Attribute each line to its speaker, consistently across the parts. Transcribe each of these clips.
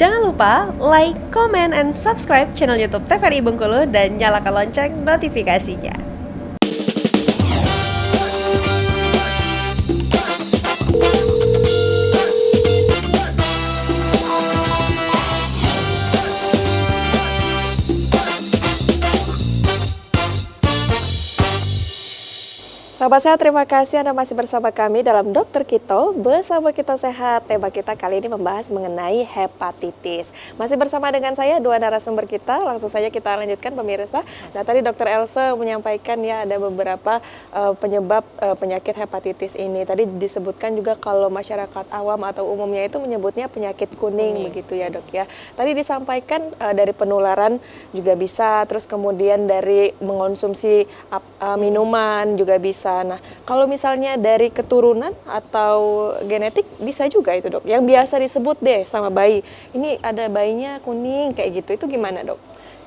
Speaker 1: Jangan lupa like, comment, and subscribe channel YouTube TVRI Bengkulu dan nyalakan lonceng notifikasinya. Sahabat sehat, terima kasih Anda masih bersama kami dalam Dokter Kito. Bersama Kita Sehat, tema kita kali ini membahas mengenai hepatitis. Masih bersama dengan saya, dua narasumber kita. Langsung saja kita lanjutkan pemirsa. Nah, tadi Dokter Else menyampaikan ya ada beberapa penyebab penyakit hepatitis ini. Tadi disebutkan juga kalau masyarakat awam atau umumnya itu menyebutnya penyakit kuning begitu ya dok ya. Tadi disampaikan dari penularan juga bisa, terus kemudian dari mengonsumsi minuman juga bisa. Nah, kalau misalnya dari keturunan atau genetik bisa juga itu dok. Yang biasa disebut deh sama bayi, ini ada bayinya kuning kayak gitu, itu gimana dok?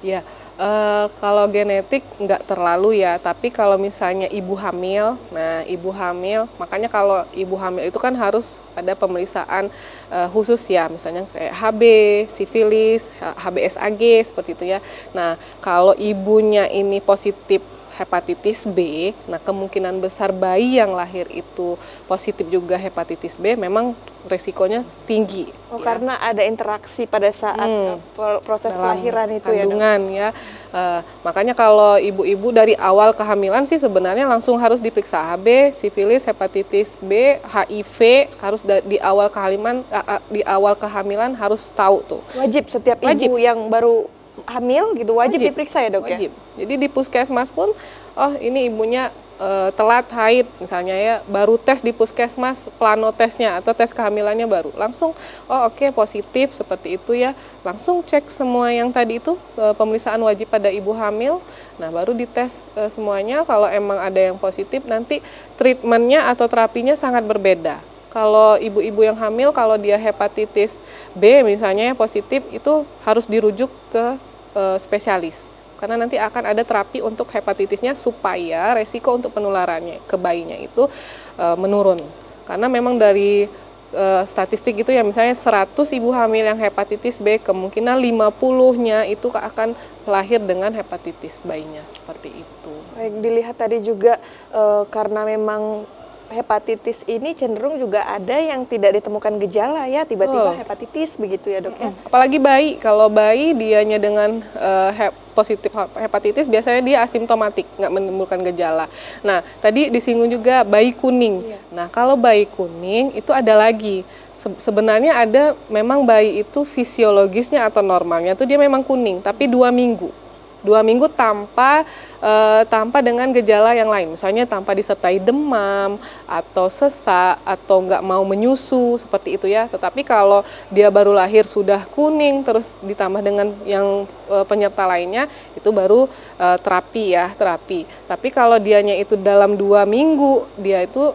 Speaker 2: Ya, kalau genetik nggak terlalu ya, tapi kalau misalnya ibu hamil, nah ibu hamil, makanya kalau ibu hamil itu kan harus ada pemeriksaan khusus ya, misalnya kayak HB, sifilis, HBsAg seperti itu ya. Nah, kalau ibunya ini positif hepatitis B, nah kemungkinan besar bayi yang lahir itu positif juga hepatitis B memang resikonya tinggi.
Speaker 1: Oh
Speaker 2: ya.
Speaker 1: Karena ada interaksi pada saat proses
Speaker 2: dalam
Speaker 1: kelahiran itu
Speaker 2: kandungan,
Speaker 1: ya dok?
Speaker 2: Makanya kalau ibu-ibu dari awal kehamilan sih sebenarnya langsung harus diperiksa HB, sifilis, hepatitis B, HIV harus di awal kehamilan harus tahu tuh.
Speaker 1: Wajib setiap ibu yang baru hamil gitu wajib diperiksa ya dok
Speaker 2: wajib.
Speaker 1: ya?
Speaker 2: Jadi di puskesmas pun, oh ini ibunya telat haid misalnya ya, baru tes di puskesmas plano tesnya atau tes kehamilannya baru, langsung oh oke, positif seperti itu ya, langsung cek semua yang tadi itu pemeriksaan wajib pada ibu hamil, nah baru dites semuanya. Kalau emang ada yang positif nanti treatmentnya atau terapinya sangat berbeda. Kalau ibu-ibu yang hamil, kalau dia hepatitis B misalnya ya positif, itu harus dirujuk ke spesialis. Karena nanti akan ada terapi untuk hepatitisnya supaya resiko untuk penularannya ke bayinya itu menurun. Karena memang dari statistik itu ya, misalnya 100 ibu hamil yang hepatitis B, kemungkinan 50-nya itu akan lahir dengan hepatitis bayinya, seperti itu.
Speaker 1: Baik, dilihat tadi juga karena memang hepatitis ini cenderung juga ada yang tidak ditemukan gejala ya, tiba-tiba hepatitis begitu ya dok ya.
Speaker 2: Apalagi bayi, kalau bayi dianya dengan positif hepatitis biasanya dia asimptomatik, nggak menimbulkan gejala. Nah, tadi disinggung juga bayi kuning.
Speaker 1: Iya.
Speaker 2: Nah, kalau bayi kuning itu ada lagi. Sebenarnya ada memang bayi itu fisiologisnya atau normalnya tuh dia memang kuning, tapi 2 minggu. 2 minggu tanpa dengan gejala yang lain, misalnya tanpa disertai demam atau sesak atau nggak mau menyusu seperti itu ya. Tetapi kalau dia baru lahir sudah kuning terus ditambah dengan yang penyerta lainnya, itu baru terapi. Tapi kalau dianya itu dalam 2 minggu dia itu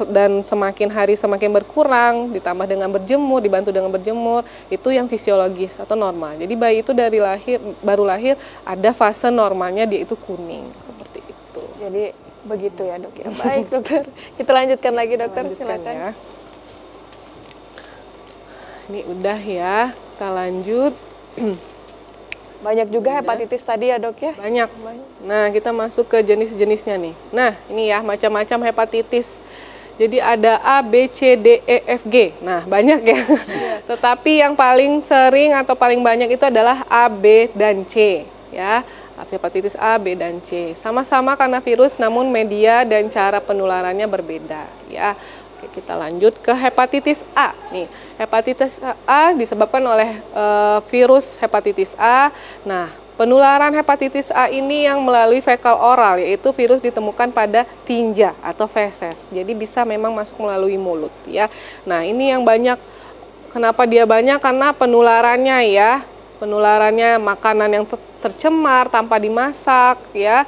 Speaker 2: dan semakin hari semakin berkurang, ditambah dengan berjemur, dibantu dengan berjemur, itu yang fisiologis atau normal. Jadi bayi itu dari baru lahir ada fase normalnya dia itu kuning seperti itu.
Speaker 1: Jadi begitu ya dok ya. Baik dokter, kita lanjutkan lagi dokter, silakan.
Speaker 2: Ya. Ini udah ya, kita lanjut.
Speaker 1: Banyak juga hepatitis tadi ya dok ya?
Speaker 2: Banyak. Nah, kita masuk ke jenis-jenisnya nih. Nah, ini ya macam-macam hepatitis. Jadi ada A, B, C, D, E, F, G. Nah, banyak ya. Tetapi yang paling sering atau paling banyak itu adalah A, B, dan C. Ya, hepatitis A, B, dan C. Sama-sama karena virus, namun media dan cara penularannya berbeda. Ya, oke, kita lanjut ke hepatitis A. Nih, hepatitis A disebabkan oleh virus hepatitis A. Nah, penularan hepatitis A ini yang melalui fekal oral, yaitu virus ditemukan pada tinja atau feses. Jadi bisa memang masuk melalui mulut. Ya, nah ini yang banyak. Kenapa dia banyak? Karena penularannya ya. Penularannya makanan yang tercemar tanpa dimasak ya,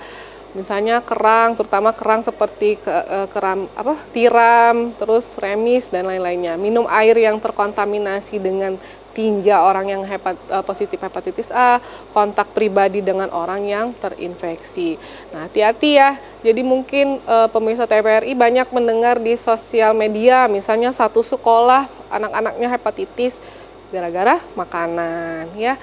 Speaker 2: misalnya kerang, terutama kerang seperti tiram, terus remis dan lain-lainnya. Minum air yang terkontaminasi dengan tinja orang yang positif hepatitis A, kontak pribadi dengan orang yang terinfeksi. Nah, hati-hati ya. Jadi mungkin pemirsa TVRI banyak mendengar di sosial media, misalnya satu sekolah anak-anaknya hepatitis, gara-gara makanan ya.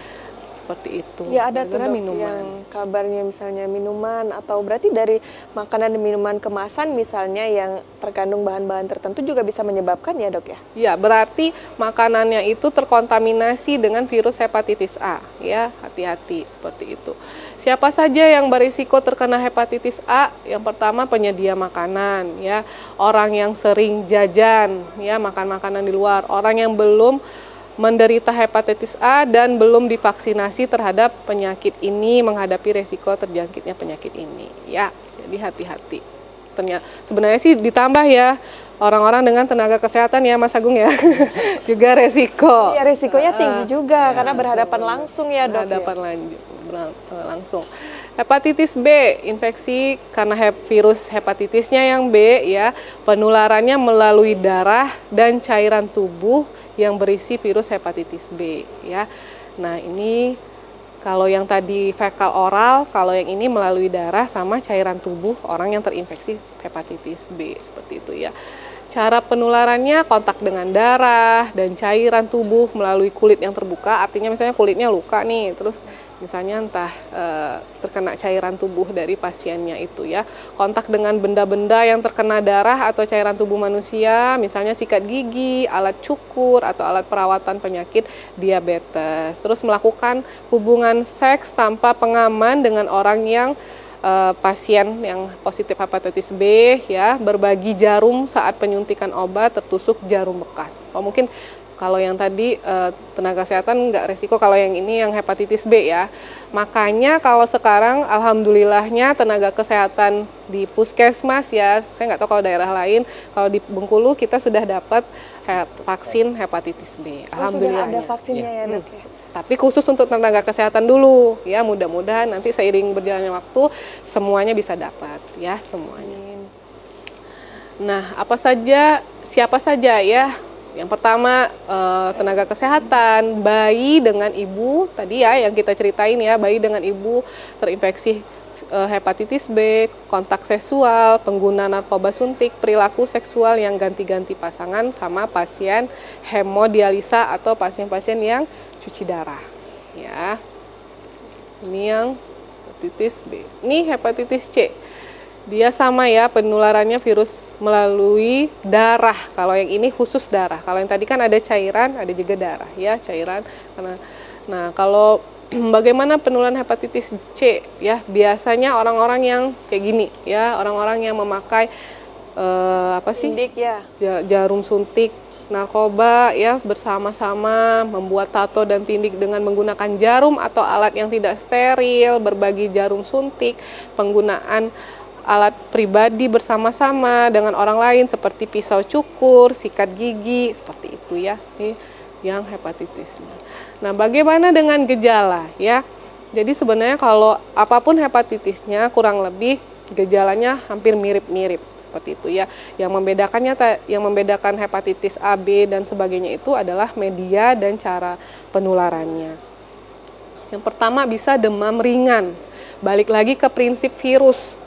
Speaker 2: Seperti itu.
Speaker 1: Ya ada tuh
Speaker 2: Gara-gara
Speaker 1: dok
Speaker 2: minuman.
Speaker 1: yang kabarnya misalnya minuman atau berarti dari makanan dan minuman kemasan misalnya yang terkandung bahan-bahan tertentu juga bisa menyebabkan ya dok ya?
Speaker 2: Ya, berarti makanannya itu terkontaminasi dengan virus hepatitis A, ya, hati-hati seperti itu. Siapa saja yang berisiko terkena hepatitis A? Yang pertama penyedia makanan, ya, orang yang sering jajan, ya, makan makanan di luar, orang yang belum menderita hepatitis A dan belum divaksinasi terhadap penyakit ini, menghadapi resiko terjangkitnya penyakit ini, ya, jadi hati-hati. Sebenarnya sih ditambah ya orang-orang dengan tenaga kesehatan ya Mas Agung ya juga resiko.
Speaker 1: Iya resikonya tinggi juga karena berhadapan langsung ya dok.
Speaker 2: Berhadapan langsung. Hepatitis B, infeksi karena virus hepatitisnya yang B ya, penularannya melalui darah dan cairan tubuh yang berisi virus hepatitis B ya. Nah ini kalau yang tadi fekal oral, kalau yang ini melalui darah sama cairan tubuh orang yang terinfeksi hepatitis B, seperti itu ya. Cara penularannya kontak dengan darah dan cairan tubuh melalui kulit yang terbuka, artinya misalnya kulitnya luka nih, terus misalnya entah terkena cairan tubuh dari pasiennya itu ya. Kontak dengan benda-benda yang terkena darah atau cairan tubuh manusia, misalnya sikat gigi, alat cukur, atau alat perawatan penyakit diabetes. Terus melakukan hubungan seks tanpa pengaman dengan orang yang pasien yang positif hepatitis B ya, berbagi jarum saat penyuntikan obat, tertusuk jarum bekas. Oh, mungkin kalau yang tadi tenaga kesehatan nggak resiko, kalau yang ini yang hepatitis B ya. Makanya kalau sekarang alhamdulillahnya tenaga kesehatan di puskesmas ya, saya nggak tahu kalau daerah lain, kalau di Bengkulu kita sudah dapat vaksin hepatitis B.
Speaker 1: Alhamdulillah. Sudah ada vaksinnya ya dok ya.
Speaker 2: Tapi khusus untuk tenaga kesehatan dulu ya, mudah-mudahan nanti seiring berjalannya waktu semuanya bisa dapat ya semuanya. Nah siapa saja ya? Yang pertama tenaga kesehatan, bayi dengan ibu tadi ya yang kita ceritain ya, bayi dengan ibu terinfeksi hepatitis B, kontak seksual, pengguna narkoba suntik, perilaku seksual yang ganti-ganti pasangan, sama pasien hemodialisa atau pasien-pasien yang cuci darah ya. Ini yang hepatitis B. Ini hepatitis C. Dia sama ya, penularannya virus melalui darah. Kalau yang ini khusus darah. Kalau yang tadi kan ada cairan, ada juga darah ya, cairan. Nah, kalau bagaimana penularan hepatitis C ya? Biasanya orang-orang yang kayak gini ya, orang-orang yang memakai
Speaker 1: Tindik ya.
Speaker 2: Jarum suntik narkoba ya, bersama-sama membuat tato dan tindik dengan menggunakan jarum atau alat yang tidak steril, berbagi jarum suntik, penggunaan alat pribadi bersama-sama dengan orang lain seperti pisau cukur, sikat gigi, seperti itu ya. Ini yang hepatitisnya. Nah, bagaimana dengan gejala ya? Jadi sebenarnya kalau apapun hepatitisnya kurang lebih gejalanya hampir mirip-mirip. Seperti itu ya. Yang membedakan hepatitis A, B dan sebagainya itu adalah media dan cara penularannya. Yang pertama bisa demam ringan. Balik lagi ke prinsip virus.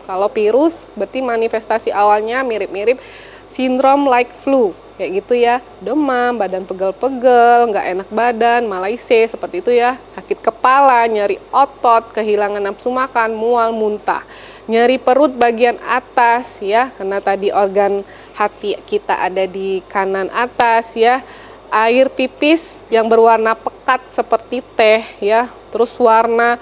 Speaker 2: Kalau virus berarti manifestasi awalnya mirip-mirip sindrom like flu. Kayak gitu ya, demam, badan pegel-pegel, nggak enak badan, malaise, seperti itu ya. Sakit kepala, nyeri otot, kehilangan nafsu makan, mual, muntah. Nyeri perut bagian atas ya, karena tadi organ hati kita ada di kanan atas ya. Air pipis yang berwarna pekat seperti teh ya, terus warna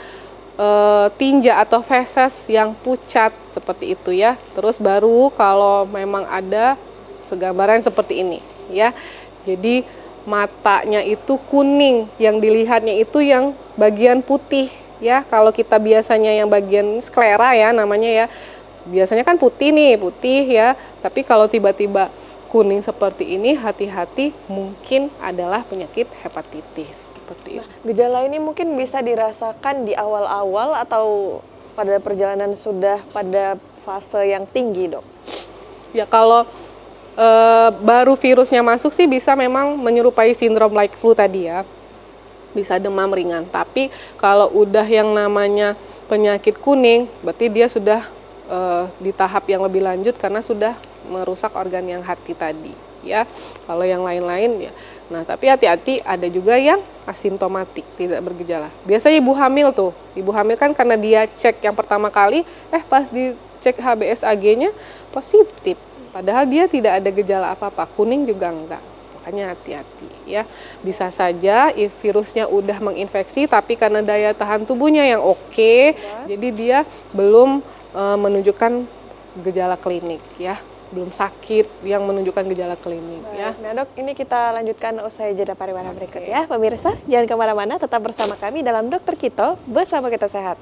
Speaker 2: tinja atau feses yang pucat seperti itu ya. Terus baru kalau memang ada segambaran seperti ini ya. Jadi matanya itu kuning, yang dilihatnya itu yang bagian putih ya. Kalau kita biasanya yang bagian sklera ya namanya ya, biasanya kan putih nih, putih ya. Tapi kalau tiba-tiba kuning seperti ini, hati-hati, mungkin adalah penyakit hepatitis seperti itu.
Speaker 1: Nah, gejala ini mungkin bisa dirasakan di awal-awal atau pada perjalanan sudah pada fase yang tinggi dok?
Speaker 2: Ya kalau baru virusnya masuk sih bisa memang menyerupai sindrom like flu tadi ya. Bisa demam ringan, tapi kalau udah yang namanya penyakit kuning, berarti dia sudah di tahap yang lebih lanjut karena sudah merusak organ yang hati tadi ya. Kalau yang lain-lain ya. Nah, tapi hati-hati, ada juga yang asimptomatik, tidak bergejala. Biasanya ibu hamil tuh, ibu hamil kan karena dia cek yang pertama kali, pas dicek HbSAg-nya positif. Padahal dia tidak ada gejala apa-apa, kuning juga enggak. Makanya hati-hati ya. Bisa saja virusnya udah menginfeksi, tapi karena daya tahan tubuhnya yang oke, jadi dia belum menunjukkan gejala klinik ya. Belum sakit yang menunjukkan gejala klinik.
Speaker 1: Baik.
Speaker 2: Ya.
Speaker 1: Nah dok, ini kita lanjutkan usai jeda pariwara berikut ya. Pemirsa, jangan kemana-mana, tetap bersama kami dalam Dokter Kito, bersama kita sehat.